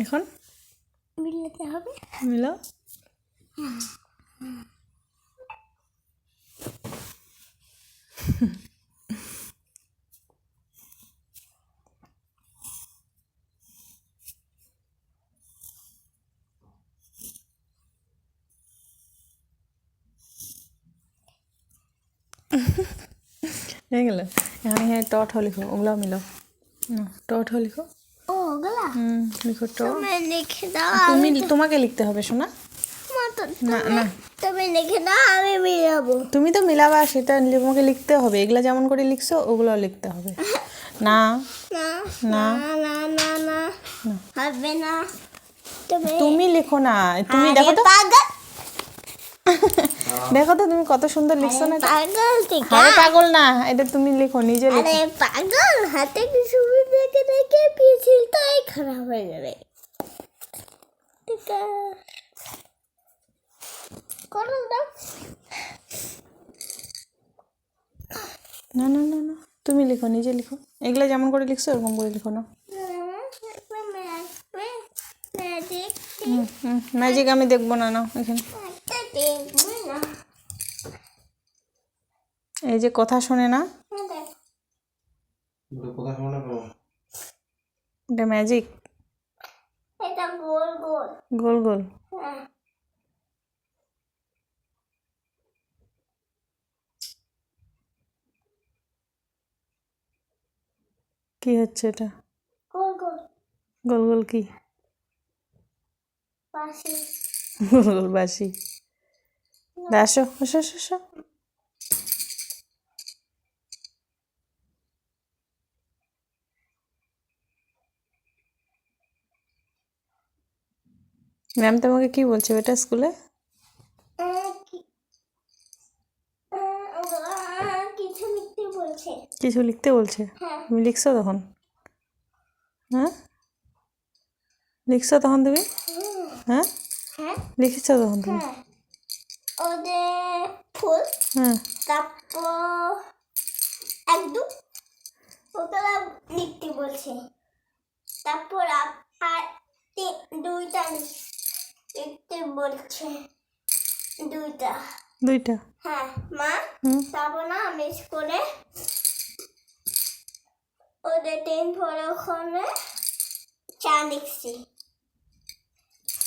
এখন মিলাতে হবে। মিলাও। হয়ে গেল। এখন এখানে ট ঠ লিখো, ওগুলাও মিলাও। ট ঠ লিখো। ও ওগুলা লিখো ট। তুমি লিখে দাও। তুমি তোমাকে লিখতে হবে শোনা। না না, তুমি লিখে দাও, আমি মিলাবো। তুমি তো মিলাবা, সেটা তোমাকে লিখতে হবে। এগুলা যেমন করে লিখছো ওগুলাও লিখতে হবে। না না না না না না হবে না। তুমি লিখো না, তুমি দেখো তো, পাগল, দেখো তো তুমি কত সুন্দর লিখছো না। পাগল ঠিক আরে পাগল না, এটা তুমি লিখো, নিজে লিখো। আরে পাগল, হাতে কিছু দেখে দেখে পেন্সিলটাই খারাপ হয়ে যাবে। ঠিক আছে, করো দাও। না না না না, তুমি লিখো, নিজে লিখো। এগুলা যেমন করে লিখছো এরকম করে লিখো না। ম্যাজিক আমি দেখবো না। না এখানে এই যে কথা শোনে না, এটা ম্যাজিক। এটা গোল গোল। গোল গোল। হ্যাঁ, কি হচ্ছে এটা? গোল গোল গোল গোল কি? পাশে। গোল গোল বাসি। আসো আসো আসো আসো। ম্যাম তোমাকে কি বলছে বেটা স্কুলে? কিছু লিখতে বলছে। কিছু লিখতে বলছে? হ্যাঁ। তুমি লিখছো তখন? হ্যাঁ লিখছো তখন তুমি? হ্যাঁ হ্যাঁ লিখেছো তখন তুমি? হ্যাঁ, ওদের ফুল, হ্যাঁ তারপর একদম ওগুলা লিখতে বলছে। তারপর আর দুইটা লিখতে বলছে। দুইটা। দুইটা। হ্যাঁ মা, তারপর না আমি স্কুলে ওদের 10 পরে ওখানে চা লিখছি।